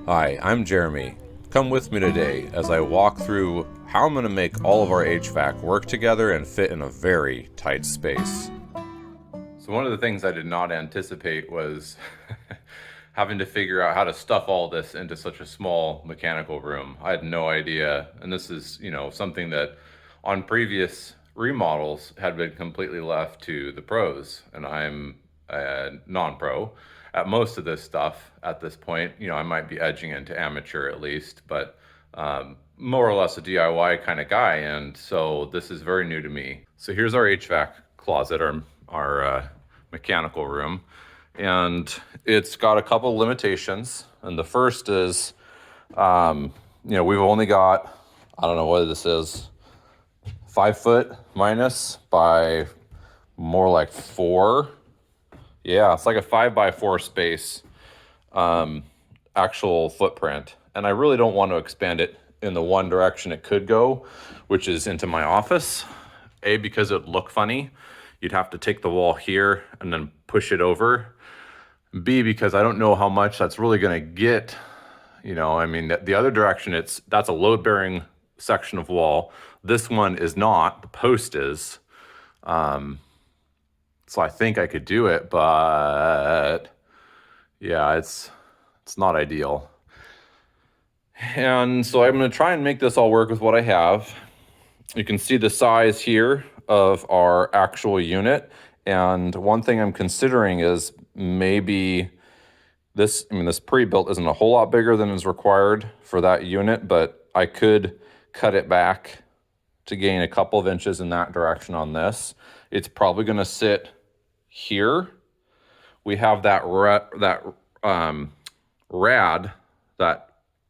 Hi, I'm Jeremy. Come with me today as I walk through how I'm going to make all of our HVAC work together and fit in a very tight space. So one of the things I did not anticipate was having to figure out how to stuff all this into such a small mechanical room. I had no idea, and this is, something that on previous remodels had been completely left to the pros, and I'm a non-pro at most of this stuff at this point. I might be edging into amateur at least, but more or less a DIY kind of guy, and so this is very new to me. So here's our HVAC closet, our mechanical room, and it's got a couple limitations. And the first is, we've only got, I don't know what this is, 5 foot minus by more like 4. Yeah, it's like a 5x4 space, actual footprint. And I really don't want to expand it in the one direction it could go, which is into my office. A, because it would look funny. You'd have to take the wall here and then push it over. B, because I don't know how much that's really going to get. The other direction, that's a load-bearing section of wall. This one is not. The post is. So I think I could do it, but yeah, it's not ideal. And so I'm going to try and make this all work with what I have. You can see the size here of our actual unit. And one thing I'm considering is maybe this pre-built isn't a whole lot bigger than is required for that unit, but I could cut it back to gain a couple of inches in that direction on this. It's probably going to sit here. We have that rad, that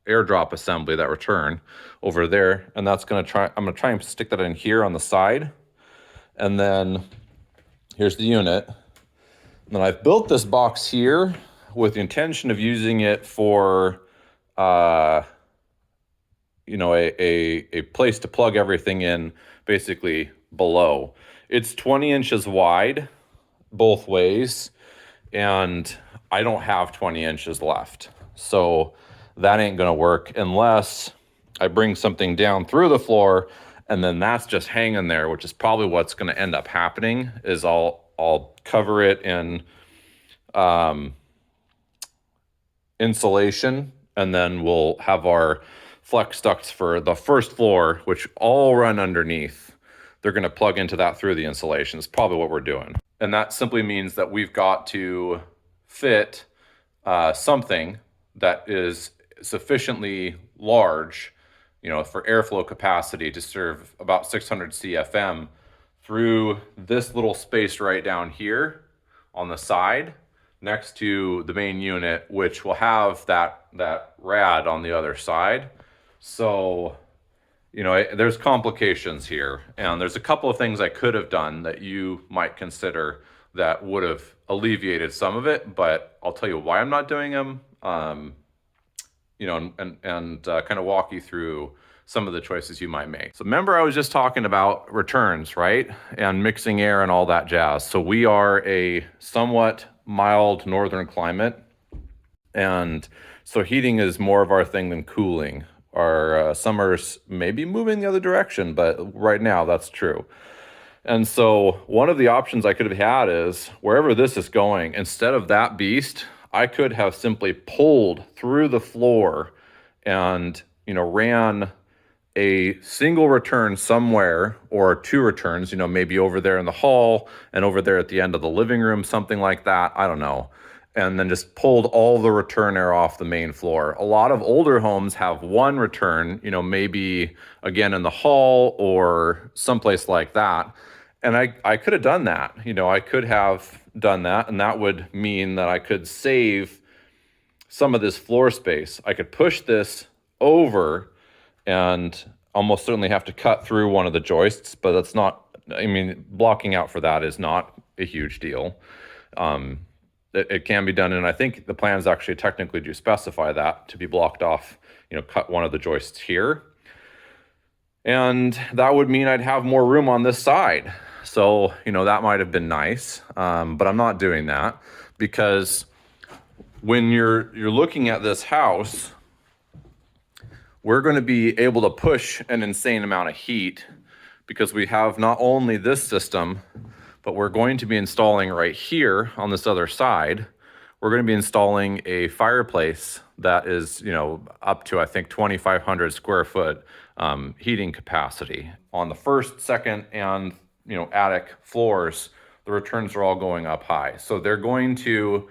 airdrop assembly, that return over there, and I'm going to try and stick that in here on the side. And then here's the unit. And then I've built this box here with the intention of using it for a place to plug everything in, basically below. It's 20 inches wide both ways, and I don't have 20 inches left. So that ain't gonna work unless I bring something down through the floor, and then that's just hanging there, which is probably what's gonna end up happening. Is I'll cover it in insulation, and then we'll have our flex ducts for the first floor, which all run underneath. They're gonna plug into that through the insulation. It's probably what we're doing. And that simply means that we've got to fit something that is sufficiently large, for airflow capacity to serve about 600 CFM through this little space right down here on the side next to the main unit, which will have that rad on the other side. So, there's complications here, and there's a couple of things I could have done that you might consider that would have alleviated some of it, but I'll tell you why I'm not doing them, and kind of walk you through some of the choices you might make. So remember, I was just talking about returns, right? And mixing air and all that jazz. So we are a somewhat mild northern climate, and so heating is more of our thing than cooling. Our summers may be moving the other direction, but right now that's true. And so one of the options I could have had is, wherever this is going, instead of that beast, I could have simply pulled through the floor and, ran a single return somewhere, or 2 returns, maybe over there in the hall and over there at the end of the living room, something like that. I don't know. And then just pulled all the return air off the main floor. A lot of older homes have one return, maybe again in the hall or someplace like that. And I could have done that. I could have done that, and that would mean that I could save some of this floor space. I could push this over and almost certainly have to cut through one of the joists, but that's not, blocking out for that is not a huge deal. It can be done, and I think the plans actually technically do specify that to be blocked off, cut one of the joists here. And that would mean I'd have more room on this side. So, that might have been nice, but I'm not doing that, because when you're looking at this house, we're going to be able to push an insane amount of heat because we have not only this system, but we're going to be installing right here on this other side, we're going to be installing a fireplace that is, up to, I think, 2,500 square foot heating capacity. On the first, second, and, attic floors, the returns are all going up high. So they're going to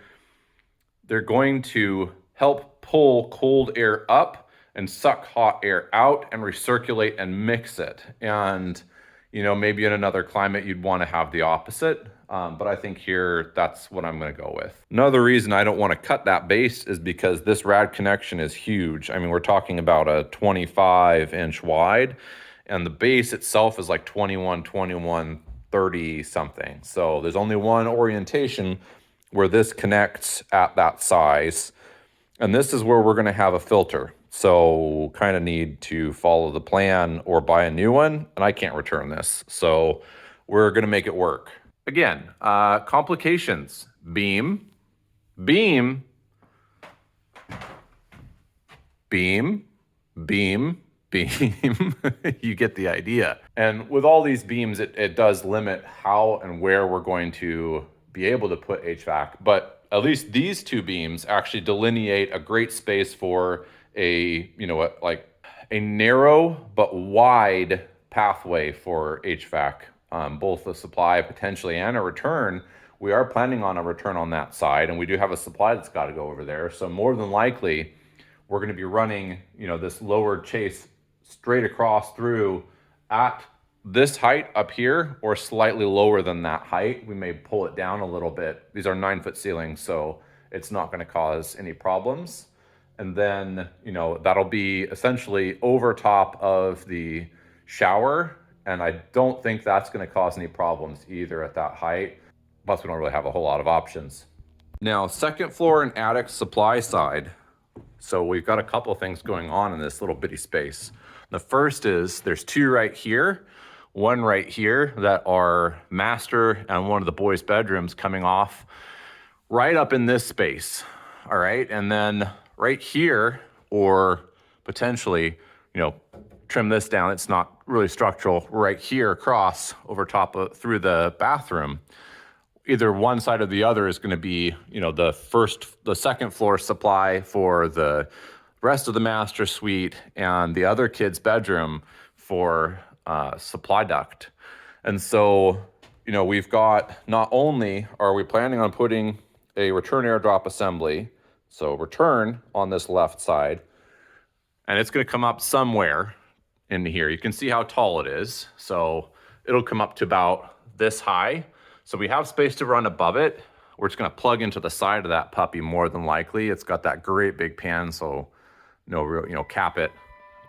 help pull cold air up and suck hot air out and recirculate and mix it. And, maybe in another climate, you'd want to have the opposite. But I think here, that's what I'm going to go with. Another reason I don't want to cut that base is because this rad connection is huge. I mean, we're talking about a 25-inch wide, and the base itself is like 21, 30 something. So there's only one orientation where this connects at that size. And this is where we're going to have a filter. So kind of need to follow the plan or buy a new one. And I can't return this. So we're going to make it work. Again, complications. Beam, beam, beam, beam, beam. You get the idea. And with all these beams, it does limit how and where we're going to be able to put HVAC. But at least these two beams actually delineate a great space for a narrow but wide pathway for HVAC, both a supply potentially and a return. We are planning on a return on that side, and we do have a supply that's got to go over there. So more than likely, we're going to be running, this lowered chase straight across through at this height up here or slightly lower than that height. We may pull it down a little bit. These are 9-foot ceilings, so it's not going to cause any problems. And then, that'll be essentially over top of the shower. And I don't think that's going to cause any problems either at that height. Plus, we don't really have a whole lot of options. Now, second floor and attic supply side. So we've got a couple things going on in this little bitty space. The first is there's two right here, one right here that are master and one of the boys' bedrooms coming off right up in this space. All right. And then right here, or potentially, trim this down. It's not really structural. Right here across over top of through the bathroom. Either one side or the other is going to be, the second floor supply for the rest of the master suite and the other kid's bedroom for supply duct. And so, we've got, not only are we planning on putting a return airdrop assembly, so return on this left side, and it's going to come up somewhere in here. You can see how tall it is. So it'll come up to about this high. So we have space to run above it. We're just going to plug into the side of that puppy more than likely. It's got that great big pan, so no real, cap it,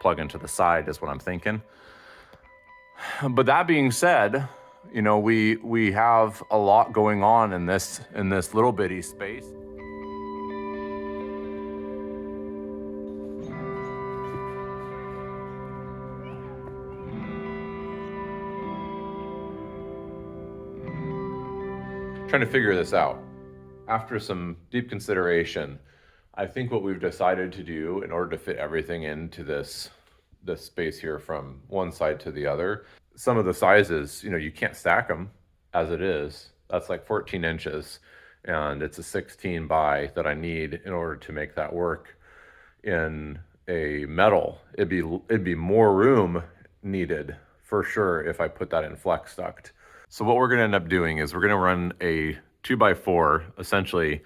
plug into the side is what I'm thinking. But that being said, we have a lot going on in this little bitty space. Trying to figure this out. After some deep consideration, I think what we've decided to do in order to fit everything into this space here from one side to the other, some of the sizes, you can't stack them as it is. That's like 14 inches, and it's a 16 by that I need in order to make that work in a metal. It'd be more room needed for sure if I put that in flex duct. So what we're going to end up doing is we're going to run a 2x4 essentially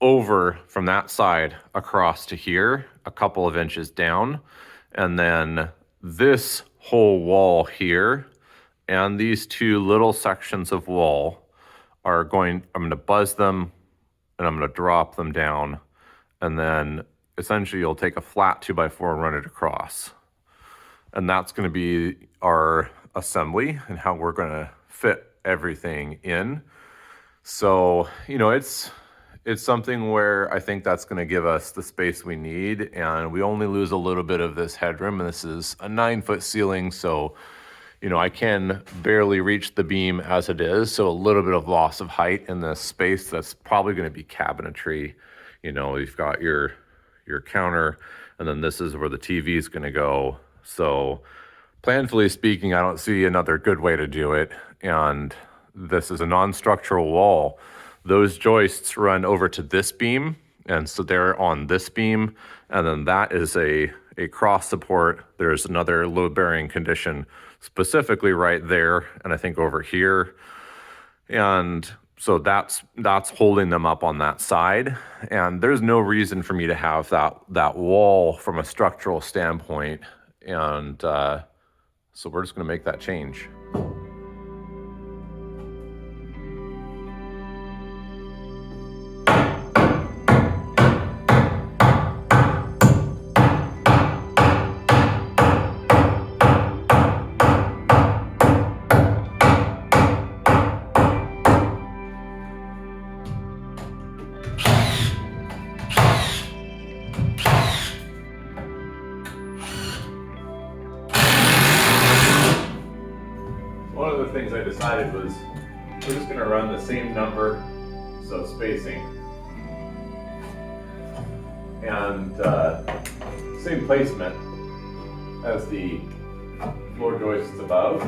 over from that side across to here, a couple of inches down. And then this whole wall here and these two little sections of wall I'm going to buzz them and I'm going to drop them down. And then essentially you'll take a flat 2x4 and run it across. And that's going to be our assembly and how we're going to fit everything in. So, it's something where I think that's going to give us the space we need, and we only lose a little bit of this headroom. And this is a 9-foot ceiling, so I can barely reach the beam as it is. So a little bit of loss of height in this space that's probably going to be cabinetry. You've got your counter and then this is where the TV is going to go. So planfully speaking, I don't see another good way to do it. And this is a non-structural wall. Those joists run over to this beam, and so they're on this beam, and then that is a cross support. There's another load-bearing condition specifically right there, and I think over here. And so that's holding them up on that side. And there's no reason for me to have that wall from a structural standpoint. And so we're just gonna make that change. One of the things I decided was we're just going to run the same number, so spacing, and same placement as the floor joists above.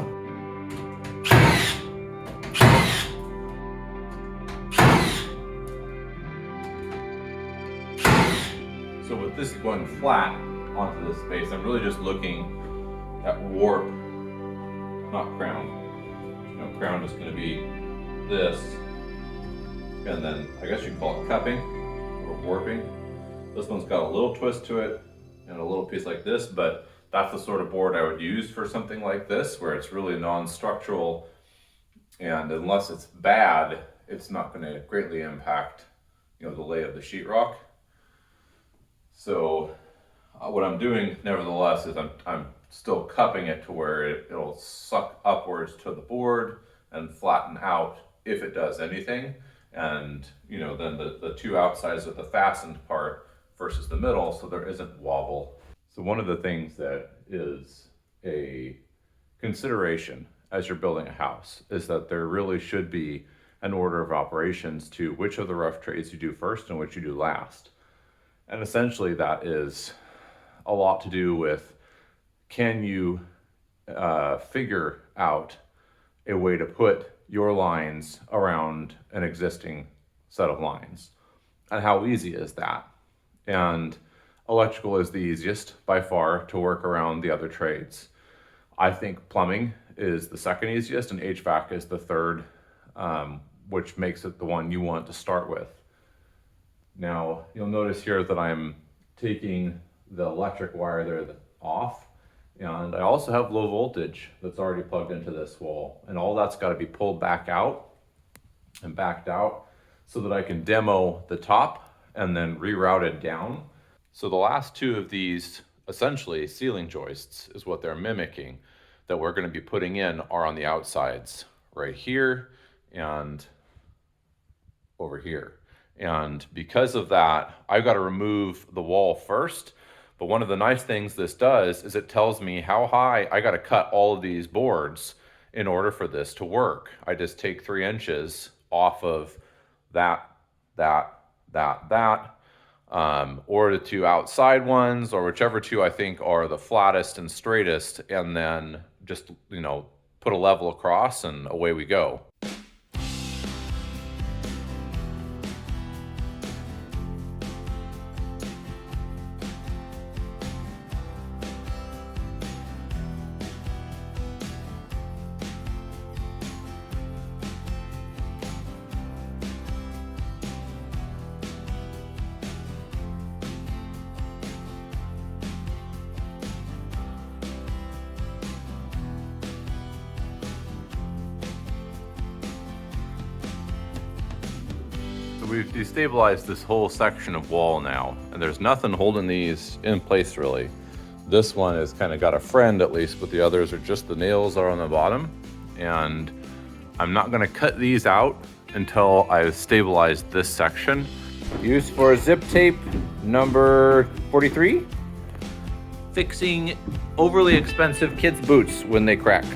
So with this going flat onto this space, I'm really just looking at warp, not crown. Crown is going to be this, and then I guess you call it cupping or warping. This one's got a little twist to it and a little piece like this, but that's the sort of board I would use for something like this, where it's really non-structural, and unless it's bad, it's not going to greatly impact the lay of the sheetrock. So what I'm doing nevertheless is I'm still cupping it to where it'll suck upwards to the board and flatten out if it does anything. And then the two outsides of the fastened part versus the middle, so there isn't wobble. So one of the things that is a consideration as you're building a house is that there really should be an order of operations to which of the rough trades you do first and which you do last. And essentially that is a lot to do with, can you figure out a way to put your lines around an existing set of lines? And how easy is that? And electrical is the easiest by far to work around the other trades. I think plumbing is the second easiest, and HVAC is the third, which makes it the one you want to start with. Now, you'll notice here that I'm taking the electric wire there off. And I also have low voltage that's already plugged into this wall, and all that's got to be pulled back out and backed out so that I can demo the top and then reroute it down. So the last two of these, essentially ceiling joists, is what they're mimicking, that we're going to be putting in are on the outsides right here and over here. And because of that, I've got to remove the wall first. But one of the nice things this does is it tells me how high I got to cut all of these boards in order for this to work. I just take 3 inches off of that, or the two outside ones, or whichever two I think are the flattest and straightest, and then just, put a level across and away we go. We've destabilized this whole section of wall now, and there's nothing holding these in place really. This one has kind of got a friend at least, but the others are just the nails are on the bottom. And I'm not gonna cut these out until I've stabilized this section. Used for zip tape number 43. Fixing overly expensive kids' boots when they crack.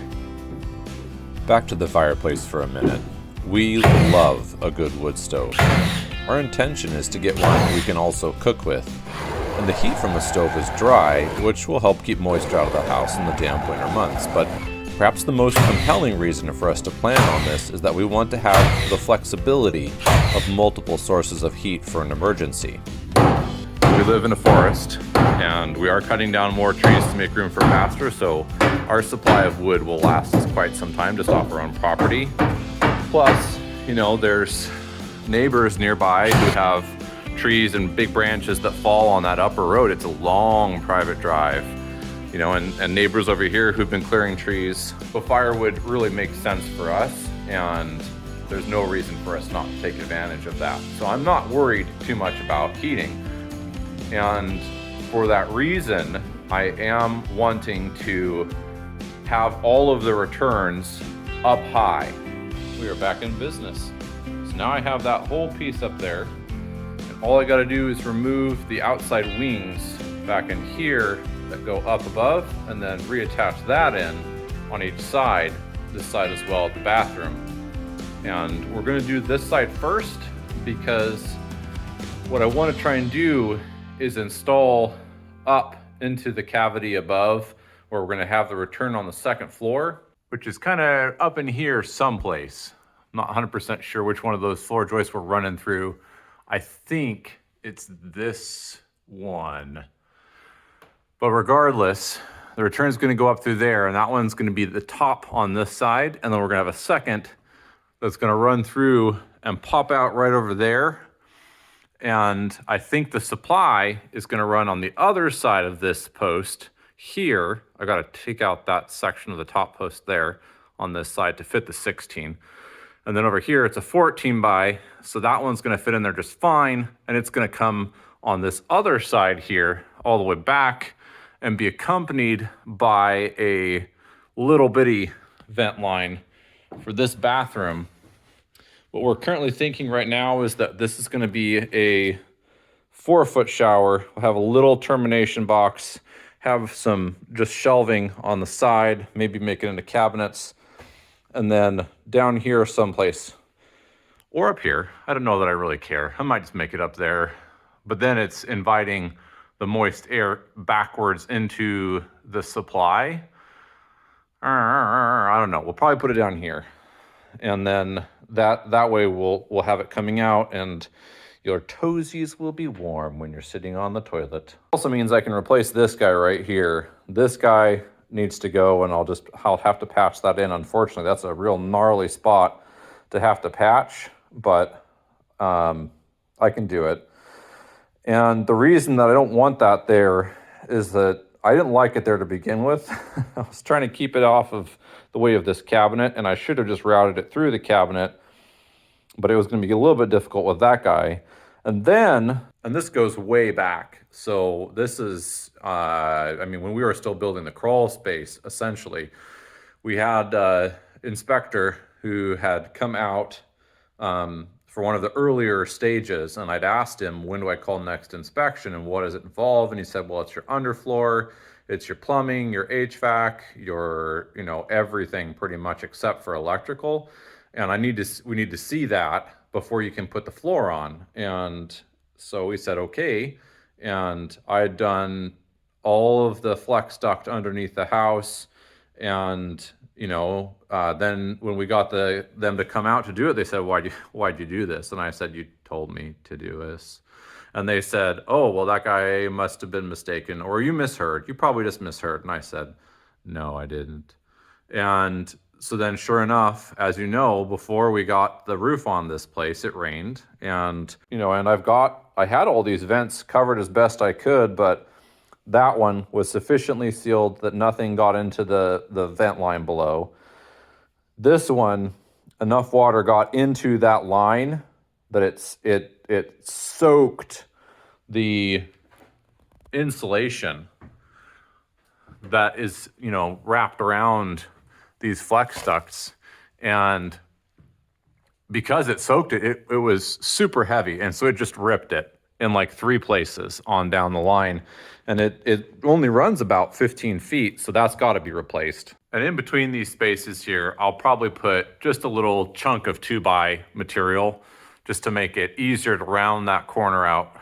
Back to the fireplace for a minute. We love a good wood stove. Our intention is to get one we can also cook with. And the heat from the stove is dry, which will help keep moisture out of the house in the damp winter months. But perhaps the most compelling reason for us to plan on this is that we want to have the flexibility of multiple sources of heat for an emergency. We live in a forest, and we are cutting down more trees to make room for pasture, so our supply of wood will last us quite some time just off our own property. Plus, you know, there's neighbors nearby who have trees and big branches that fall on that upper road. It's a long private drive, you know, and neighbors over here who've been clearing trees. But firewood really makes sense for us, and there's no reason for us not to take advantage of that. So I'm not worried too much about heating. And for that reason, I am wanting to have all of the returns up high. We are back in business. So now I have that whole piece up there, and all I gotta do is remove the outside wings back in here that go up above, and then reattach that in on each side, this side as well at the bathroom. And we're gonna do this side first, because what I wanna try and do is install up into the cavity above where we're gonna have the return on the second floor, which is kind of up in here someplace. I'm not 100% sure which one of those floor joists we're running through. I think it's this one. But regardless, the return is gonna go up through there, and that one's gonna be the top on this side, and then we're gonna have a second that's gonna run through and pop out right over there. And I think the supply is gonna run on the other side of this post here. I gotta take out that section of the top post there on this side to fit the 16. And then over here, it's a 14 by, so that one's gonna fit in there just fine. And it's gonna come on this other side here, all the way back, and be accompanied by a little bitty vent line for this bathroom. What we're currently thinking right now is that this is gonna be a 4-foot shower. We'll have a little termination box, have some just shelving on the side, maybe make it into cabinets, and then down here someplace, or up here. I don't know that I really care. I might just make it up there, but then it's inviting the moist air backwards into the supply. I don't know, we'll probably put it down here. And then that way we'll have it coming out, and your toesies will be warm when you're sitting on the toilet. Also means I can replace this guy right here. This guy needs to go, and I'll have to patch that in. Unfortunately, that's a real gnarly spot to have to patch, but I can do it. And the reason that I don't want that there is that I didn't like it there to begin with. I was trying to keep it off of the way of this cabinet, and I should have just routed it through the cabinet, but it was going to be a little bit difficult with that guy. And then, and this goes way back. So this is, I mean, when we were still building the crawl space, essentially, we had an inspector who had come out for one of the earlier stages, and I'd asked him, when do I call next inspection and what does it involve? And he said, well, it's your underfloor, it's your plumbing, your HVAC, your, you know, everything pretty much except for electrical. And we need to see that before you can put the floor on. And so we said, okay. And I had done all of the flex duct underneath the house. And, you know, then when we got them to come out to do it, they said, why'd you do this? And I said, you told me to do this. And they said, oh, well, that guy must have been mistaken, or you misheard. You probably just misheard. And I said, no, I didn't. And so then sure enough, as you know, before we got the roof on this place, it rained. And, you know, and I had all these vents covered as best I could, but that one was sufficiently sealed that nothing got into the vent line below. This one, enough water got into that line that it soaked the insulation that is, you know, wrapped around these flex ducts. And because it soaked it, it was super heavy. And so it just ripped it in like 3 places on down the line. And it only runs about 15 feet. So that's got to be replaced. And in between these spaces here, I'll probably put just a little chunk of 2x material just to make it easier to round that corner out.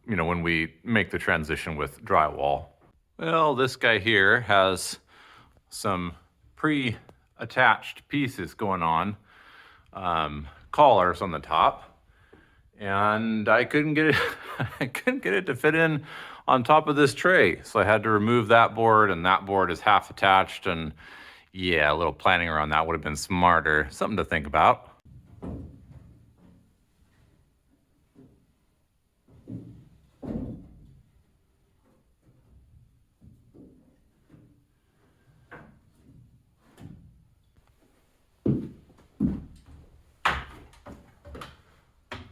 when we make the transition with drywall. Well, this guy here has some pre-attached pieces going on, collars on the top, and I couldn't get it, I couldn't get it to fit in on top of this tray. So I had to remove that board, and that board is half attached, and yeah, a little planning around that would have been smarter. Something to think about.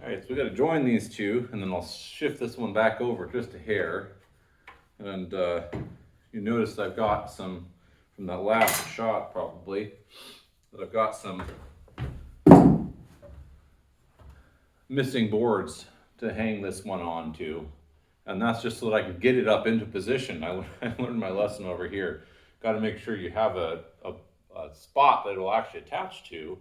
All right, so we got to join these two, and then I'll shift this one back over just a hair. And you notice I've got some, from that last shot probably, that I've got some missing boards to hang this one on to. And that's just so that I can get it up into position. I learned my lesson over here. Got to make sure you have a spot that it'll actually attach to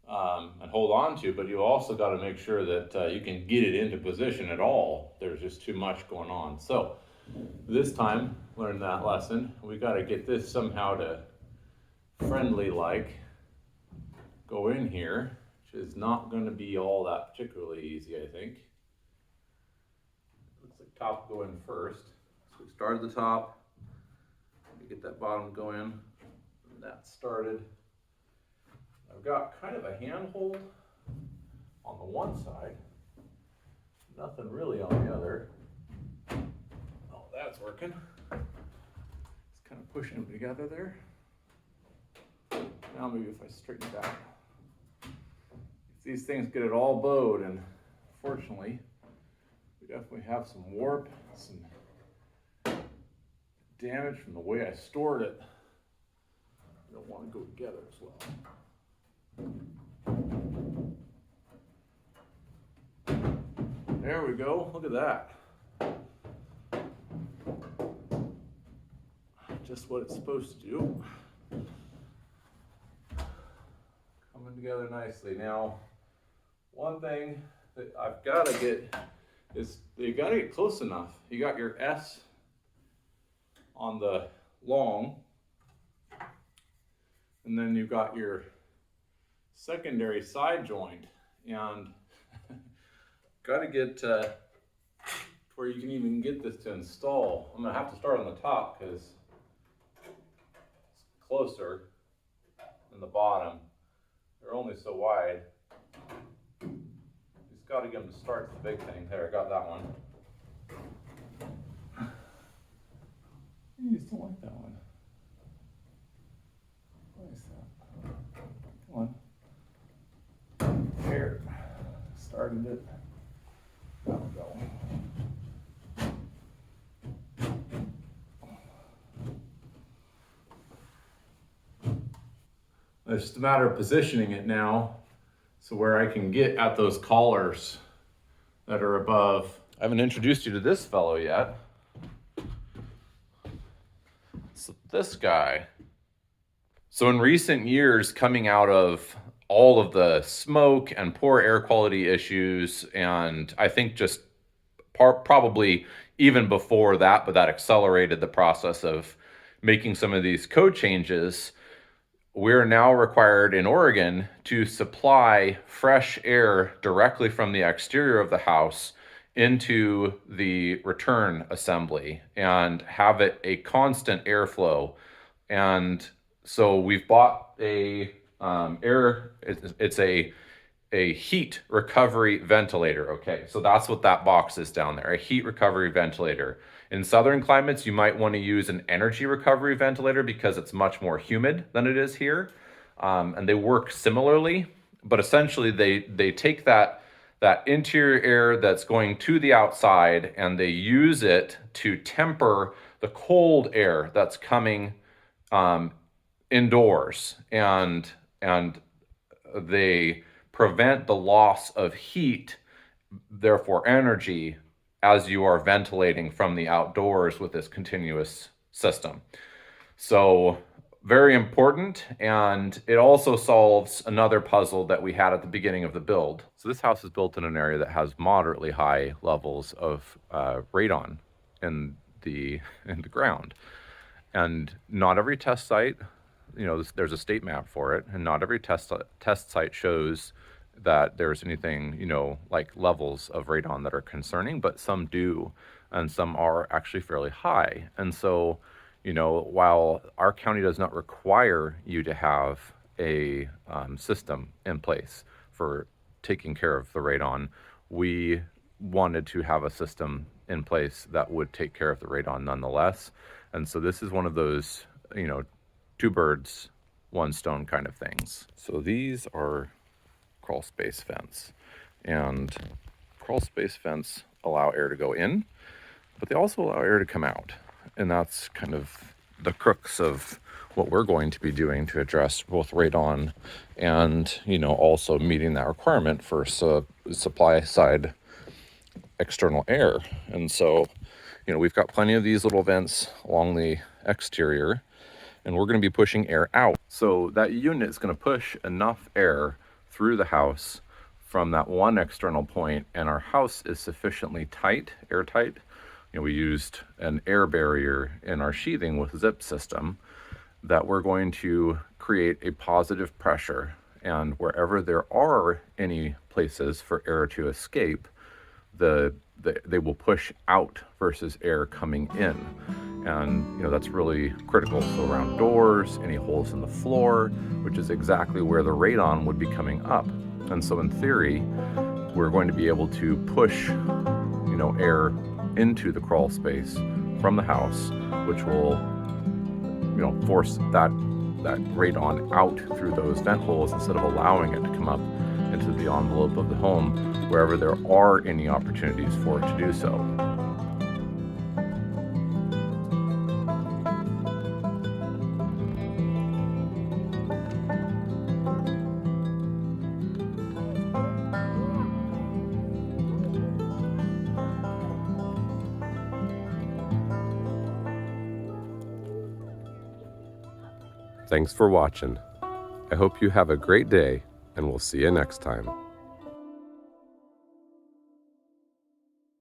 and hold on to, but you also got to make sure that you can get it into position at all. There's just too much going on. So this time, learned that lesson. We got to get this somehow to friendly like go in here, which is not going to be all that particularly easy, I think. Looks like top will go in first. So we start at the top. Get that bottom going. That started. I've got kind of a handhold on the one side, nothing really on the other. Oh, that's working. It's kind of pushing them together there. Now maybe if I straighten it out. If these things get it all bowed, and fortunately, we definitely have some warp, some damage from the way I stored it. I don't want to go together as well. There we go, look at that. Just what it's supposed to do. Coming together nicely. Now, one thing that I've got to get is you got to get close enough. You got your S on the long, and then you've got your secondary side joint, and got to get where you can even get this to install. I'm gonna have to start on the top because it's closer than the bottom. They're only so wide. Just got to get them to start the big thing. There, I got that one. You just don't like that one. What is that? Come on. There. Started it. That'll go. It's just a matter of positioning it now so where I can get at those collars that are above. I haven't introduced you to this fellow yet. So this guy. So in recent years, coming out of all of the smoke and poor air quality issues, and I think just probably even before that, but that accelerated the process of making some of these code changes, we're now required in Oregon to supply fresh air directly from the exterior of the house into the return assembly and have it a constant airflow. And so we've bought it's a heat recovery ventilator. Okay, so that's what that box is down there, a heat recovery ventilator. In southern climates, you might want to use an energy recovery ventilator because it's much more humid than it is here. And they work similarly, but essentially they take that interior air that's going to the outside and they use it to temper the cold air that's coming indoors, and they prevent the loss of heat, therefore energy, as you are ventilating from the outdoors with this continuous system. So very important, and it also solves another puzzle that we had at the beginning of the build. So this house is built in an area that has moderately high levels of radon in the in the ground, and not every test site, there's a state map for it, and not every test site shows that there's anything, like levels of radon that are concerning, but some do, and some are actually fairly high. And so, while our county does not require you to have a system in place for taking care of the radon, we wanted to have a system in place that would take care of the radon nonetheless. And so this is one of those, two birds, one stone kind of things. So these are crawl space vents, and crawl space vents allow air to go in, but they also allow air to come out. And that's kind of the crux of what we're going to be doing to address both radon and, also meeting that requirement for supply side external air. And so, we've got plenty of these little vents along the exterior, and we're going to be pushing air out. So that unit is going to push enough air through the house from that one external point, and our house is sufficiently tight, airtight. We used an air barrier in our sheathing with a zip system that we're going to create a positive pressure, and wherever there are any places for air to escape, they will push out versus air coming in. And that's really critical. So around doors, any holes in the floor, which is exactly where the radon would be coming up. And so in theory, we're going to be able to push air into the crawl space from the house, which will force that radon out through those vent holes instead of allowing it to come up into the envelope of the home wherever there are any opportunities for it to do so. Thanks for watching. I hope you have a great day, and we'll see you next time.